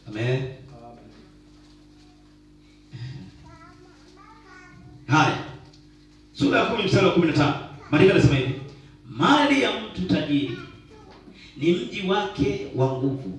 Amen. Haya. Sura ya 10 mstari wa 15. Maandiko yanasema hivi: mali ya mtu tajiri ni mji wake wa nguvu.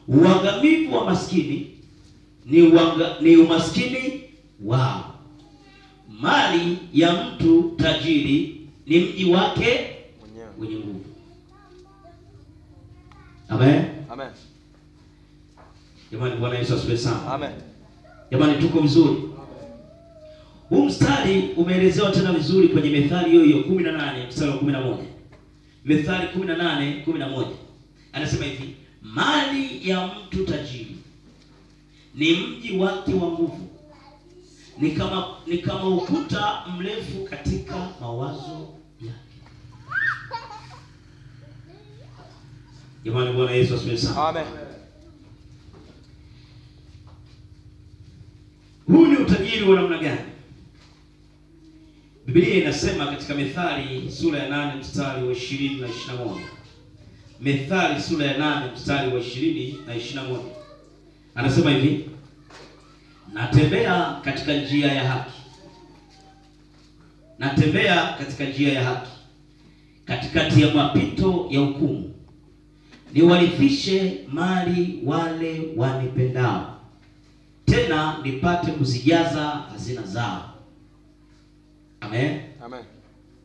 Uangamivu wa maskini ni umaskini wao. Mali ya mtu tajiri ni mji wake wenye nguvu. Amen. Amen. Jamani, Bwana Yesu asifiwe sana. Amen. Jamani, tuko vizuri. Huu mstari umeelezewa tena vizuri kwenye Methali hiyo hiyo 18 mstari wa 11. Methali 18:11. Anasema hivi: mali ya mtu tajiri ni mji wake wa nguvu. Ni kama ukuta mrefu katika mawazo yake. Jamani, Bwana Yesu asifiwe sana. Amen. Huu ni utajiri wa namna gani? Biblia inasema katika Methali sura ya 8 mstari wa 20 na 21. Methali sura ya 8 mstari wa 20 na 21. Anasema hivi: natembea katika njia ya haki. Natembea katika njia ya haki, katikati ya mapito ya hukumu, niwarithishe mali wale wanipendao, tena nipate kuzijaza hazina zao. Amen. Amen.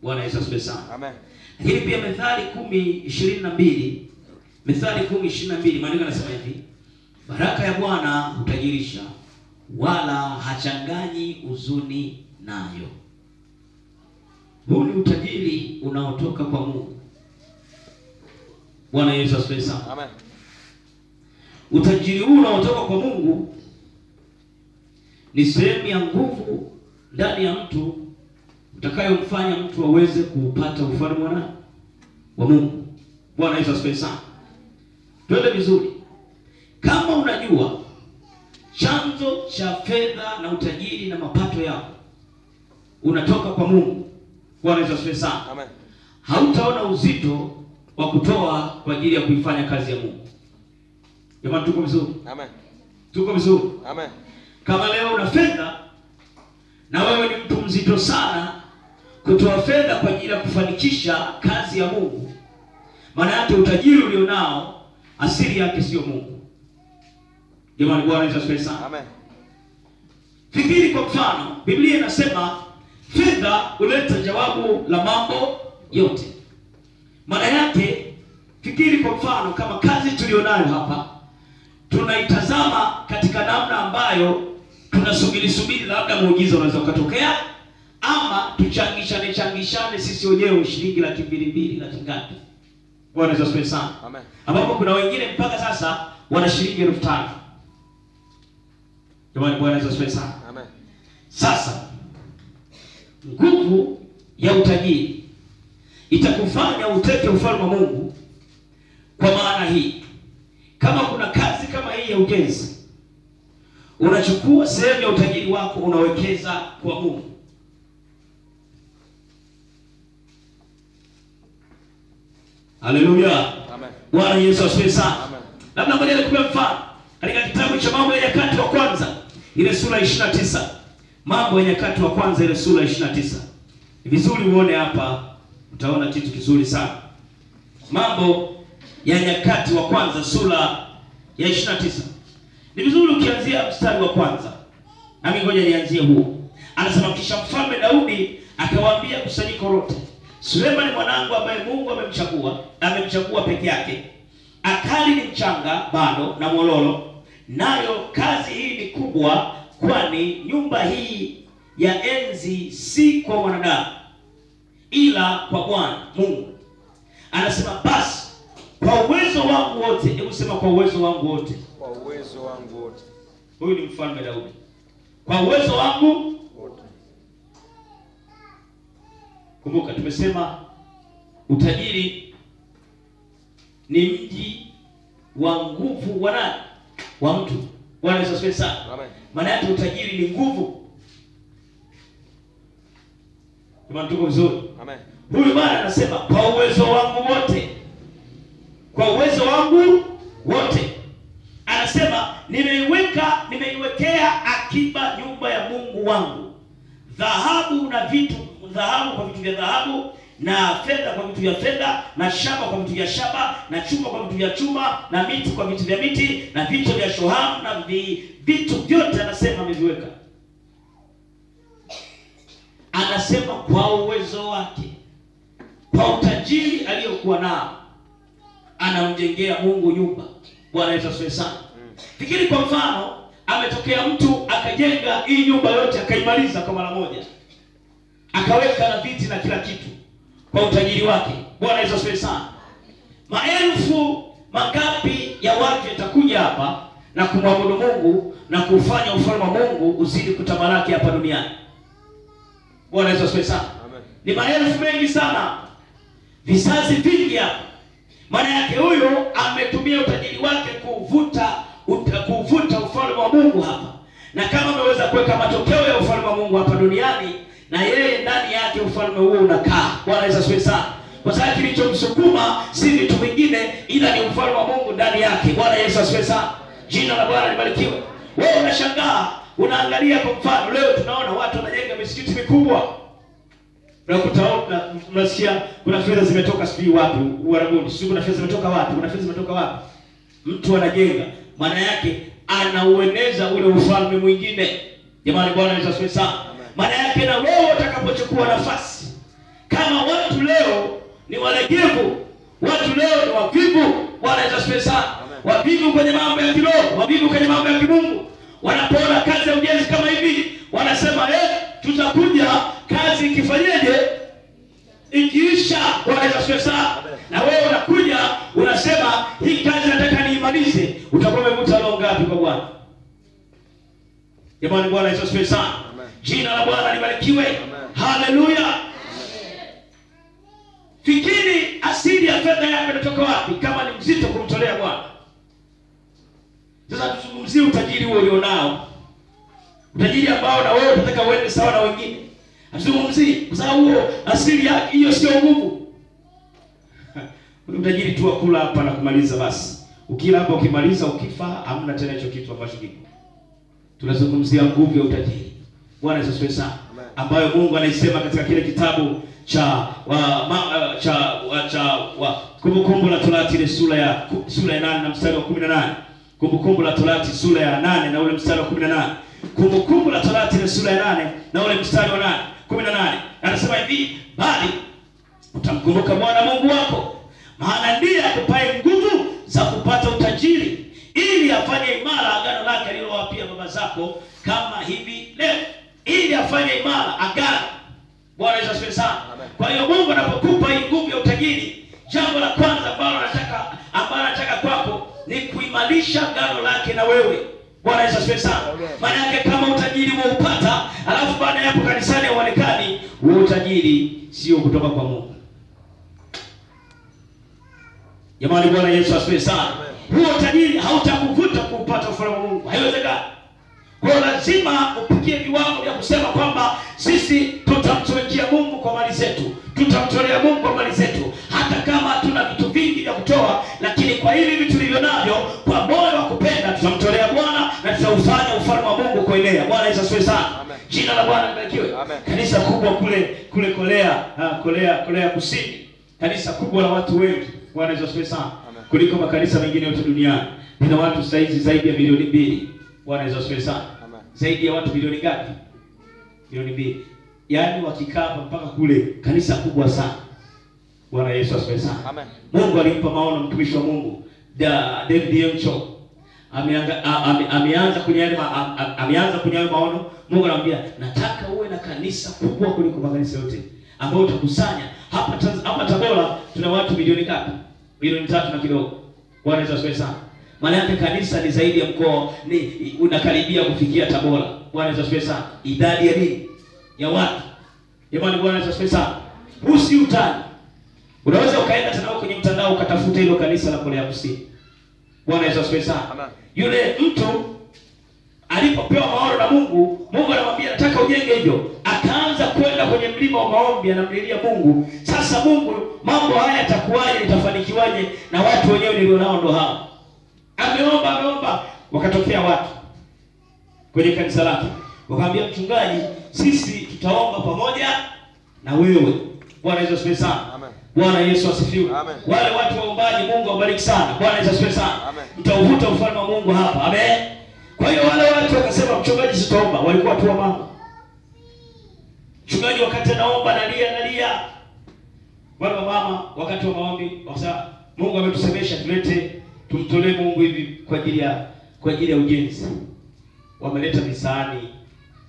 Bwana Yesu asifiwe sana. Amen. Lakini pia Methali 10:22, Methali 10:22, maandiko yanasema hivi: baraka ya Bwana hutajirisha, wala hachanganyi huzuni nayo. Huu ni utajiri unaotoka kwa Mungu. Bwana Yesu asifiwe sana. Amen. Utajiri huu unaotoka kwa Mungu ni sehemu ya nguvu ndani ya mtu utakayomfanya mtu aweze kupata ufalme wa Mungu. Bwana Yesu asifiwe sana. Twende vizuri. Kama unajua chanzo cha fedha na utajiri na mapato yako unatoka kwa Mungu, Bwana Yesu asifiwe sana, Amen, hautaona uzito wa kutoa kwa ajili ya kuifanya kazi ya Mungu. Jamani, tuko vizuri? Amen. Tuko vizuri? Amen. Kama leo una fedha na wewe ni mtu mzito sana kutoa fedha kwa ajili ya kufanikisha kazi ya Mungu, maana yake utajiri ulionao asili yake sio Mungu. Jamani, Bwana Yesu asifiwe sana. Amen. Fikiri kwa mfano, Biblia inasema fedha huleta jawabu la mambo yote. Maana yake, fikiri kwa mfano kama kazi tulionayo hapa tunaitazama katika namna ambayo tunasubiri labda muujiza unaweza ukatokea, ama tuchangishane sisi wenyewe shilingi 200,000 laki ngapi. Bwana Yesu asifiwe sana. Amen. Ambapo kuna wengine mpaka sasa wana shilingi 5,000. Jamani, Bwana Yesu asifiwe sana. Amen. Sasa nguvu ya utajiri itakufanya uteke ufalme wa Mungu. Kwa maana hii, kama kuna kazi kama hii ya ujenzi, unachukua sehemu ya utajiri wako unawekeza kwa Mungu. Haleluya. Amen. Bwana Yesu asifiwe sana. Amen. Labda ngoja nikupe mfano. Katika kitabu cha Mambo ya Nyakati wa kwanza ile sura 29. Mambo ya Nyakati wa kwanza ile sura 29. Ni vizuri uone hapa, utaona kitu kizuri sana. Mambo ya Nyakati wa kwanza sura ya 29. Ni vizuri ukianzia mstari wa kwanza. Na mimi ngoja nianzie huo. Anasema, kisha mfalme Daudi akawaambia kusanyiko lote, Sulemani mwanangu ambaye Mungu amemchagua peke yake, akali ni mchanga bado na mololo, nayo kazi hii ni kubwa, kwani nyumba hii ya enzi si kwa wanadamu ila kwa Bwana Mungu. Anasema, basi kwa uwezo wangu wote, hebu sema kwa uwezo wangu wote. Kwa uwezo wangu wote. Huyu ni mfalme Daudi. Kwa uwezo wangu Wote. Kumbuka tumesema utajiri ni mji wa nguvu wa nani? Wa mtu. Bwana Yesu asifiwe sana. Amen. Maana yake utajiri ni nguvu. Kama tuko vizuri? Amen. Huyu bwana anasema kwa uwezo wangu wote. Kwa uwezo wangu wote. Anasema Anasema nimeiwekea akiba nyumba ya Mungu wangu, dhahabu kwa vitu vya dhahabu, na fedha kwa vitu vya fedha, na shaba kwa vitu vya shaba, na chuma kwa vitu vya chuma, na miti kwa vitu vya miti, na vitu vya shohamu, na vitu vyote anasema ameviweka. Anasema kwa uwezo wake, kwa utajiri aliyokuwa nao, anamjengea Mungu nyumba. Bwana Yesu asifiwe sana. Fikiri kwa mfano, ametokea mtu akajenga hii nyumba yote akaimaliza kwa mara moja, akaweka na viti na kila kitu kwa utajiri wake. Bwana Yesu asifiwe sana. Maelfu mangapi ya watu watakuja hapa na kumwabudu Mungu na kufanya ufalme wa Mungu uzidi kutamalaki hapa duniani. Bwana Yesu asifiwe sana. Ni maelfu mengi sana, vizazi vingi hapa. Maana yake huyo ametumia utajiri wake kuvuta ufalme wa Mungu hapa. Na kama ameweza kuweka matokeo ya ufalme wa Mungu hapa duniani, na yeye ndani yake ufalme huo unakaa. Bwana Yesu asifiwe sana. Kwa sababu kilichomsukuma si vitu vingine, ila ni ufalme wa Mungu ndani yake. Bwana Yesu asifiwe sana. Jina la Bwana libarikiwe. Wewe unashangaa, unaangalia kwa mfano leo tunaona watu wanajenga misikiti mikubwa. Mnasikia kuna fedha zimetoka sijui wapi Uarabuni, sijui kuna fedha zimetoka wapi, kuna fedha zimetoka wapi. Mtu anajenga, maana yake anaueneza ule ufalme mwingine. Jamani, Bwana Yesu asifiwe sana. Maana yake na wewe utakapochukua nafasi, kama watu leo ni walegevu, watu leo ni wavivu, Bwana Yesu asifiwe sana, wavivu kwenye mambo ya kiroho, wavivu kwenye mambo ya kimungu, wanapoona kazi ya ujenzi kama hivi wanasema tutakuja, kazi ikifanyeje, ikiisha. Bwana Yesu asifiwe sana. Na wewe unakuja unasema hii kazi nataka niimalize, utakuwa umevuta roho ngapi kwa Bwana? Jamani, Bwana Yesu asifiwe sana. Jina la Bwana libarikiwe. Haleluya. Fikiri asili ya fedha yako inatoka wapi kama ni mzito kumtolea Bwana. Sasa tuzungumzie utajiri huo ulionao, utajiri ambao na wewe unataka uende sawa na wengine. Tuzungumzie kwa sababu huo asili yake hiyo sio nguvu. Utajiri tu kula hapa na kumaliza basi. Ukila hapa ukimaliza ukifa hamna tena hicho kitu ambacho kiko. Tunazungumzia nguvu ya utajiri. Bwana Yesu asifiwe sana. Ambayo Mungu anaisema katika kile kitabu cha Kumbukumbu la Torati ile sura ya 8 na mstari wa 18. Kumbukumbu la Torati sura ya 8 na ule mstari wa 18. Kumbukumbu la Torati ile sura ya 8 na ule mstari wa 18. Anasema hivi, bali utamkumbuka Bwana Mungu wako, maana ndiye akupaye nguvu za kupata utajiri, ili afanye imara agano lake alilowapia baba zako kama hivi leo, ili afanye imara agano. Bwana Yesu asifiwe sana. Kwa hiyo Mungu anapokupa hii nguvu ya utajiri, jambo la kwanza ambalo anataka kwako ni kuimarisha agano lake na wewe. Bwana Yesu asifiwe sana. Maana yake kama utajiri umeupata, alafu baada ya hapo kanisani hauonekani, huo utajiri sio kutoka kwa Mungu. Jamani, Bwana Yesu asifiwe sana. Huo utajiri hautakuvuta kuupata ufalme wa Mungu. Haiwezekani. Kwa lazima upigie viwango vya kusema kwamba sisi tutamtumikia Mungu kwa mali zetu, tutamtolea Mungu kwa mali zetu, hata kama hatuna vitu vingi vya kutoa, lakini kwa hivi vitu tulivyonavyo, kwa moyo wa kupenda tutamtolea Bwana na tutaufanya ufalme wa Mungu kuenea. Bwana Yesu asifiwe sana. Jina la Bwana libarikiwe. Kanisa kubwa kule Korea Kusini, kanisa kubwa la watu wengi. Bwana Yesu asifiwe sana. Kuliko makanisa mengine yote duniani. Lina watu saizi zaidi ya milioni 2. Bwana Yesu asifiwe sana. Zaidi ya watu milioni ngapi? Milioni 2. Yaani wakikaa mpaka kule, kanisa kubwa sana. Bwana Yesu asifiwe sana. Amen. Mungu alimpa maono mtumishi wa Mungu David Emcho. Ameanza kunyanya maono. Mungu anamwambia, nataka uwe na kanisa kubwa kuliko makanisa yote, ambao utakusanya hapa Tabora tuna watu milioni ngapi? Milioni 3 na kidogo. Bwana Yesu asifiwe sana. Maana yake kanisa ni zaidi ya mkoa, ni unakaribia kufikia Tabora. Bwana Yesu asifiwe sana. Idadi ya nini? Ya watu. Jamani, Bwana Yesu asifiwe sana. Usi utani. Unaweza ukaenda tena kwenye mtandao ukatafuta hilo kanisa la Korea Kusini. Bwana Yesu asifiwe sana. Yule mtu alipopewa maono na Mungu, Mungu anamwambia nataka ujenge hivyo. Akaanza kwenda kwenye mlima wa maombi, anamlilia Mungu. Sasa Mungu, mambo haya yatakuwaje, itafanikiwaje na watu wenyewe nilionao ndo hao. Ameomba wakatokea watu kwenye kanisa lake, wakamwambia mchungaji, sisi tutaomba pamoja na wewe. Bwana Yesu asifiwe sana. Amen. Bwana Yesu asifiwe. Amen. Wale watu waombaji, Mungu awabariki sana. Bwana Yesu asifiwe sana. Amen. Mtauvuta ufalme wa Mungu hapa. Amen. Kwa hiyo wale watu wakasema mchungaji, sitaomba. Walikuwa tu mama. Mchungaji wakati anaomba nalia. Wale mama wakati wa maombi wakasema Mungu ametusemesha tumtolee Mungu hivi kwa ajili ya ujenzi. Wameleta visahani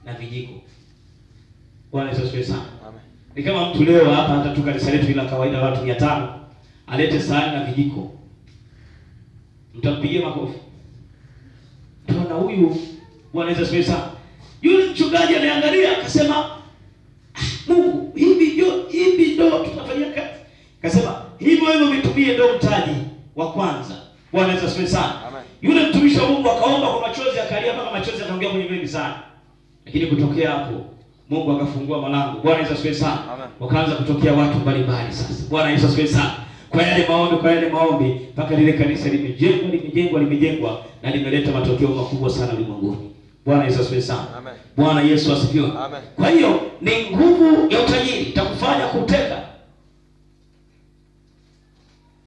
na vijiko. Bwana Yesu asifiwe sana. Amen. Ni kama mtu leo hapa hata tu kanisa letu ila kawaida watu 500 alete sahani na vijiko. Mtampigia makofi. Tunaona huyu Bwana Yesu asifiwe sana. Yule mchungaji ameangalia akasema, Mungu, hivi ndio tutafanyia kazi. Akasema, hivyo vitumie ndio mtaji wa kwanza. Bwana Yesu asifiwe sana. Amen. Yule mtumishi wa Mungu akaomba kwa machozi, akalia mpaka machozi akaongea kwenye mengi sana. Lakini kutokea hapo Mungu akafungua malango. Bwana Yesu asifiwe sana. Amen. Wakaanza kutokea watu mbalimbali sasa. Bwana Yesu asifiwe sana. Kwa yale maombi mpaka lile kanisa limejengwa na limeleta matokeo makubwa sana ulimwenguni. Bwana Yesu asifiwe sana. Amen. Bwana Yesu asifiwe. Amen. Kwa hiyo ni nguvu ya utajiri itakufanya kuteka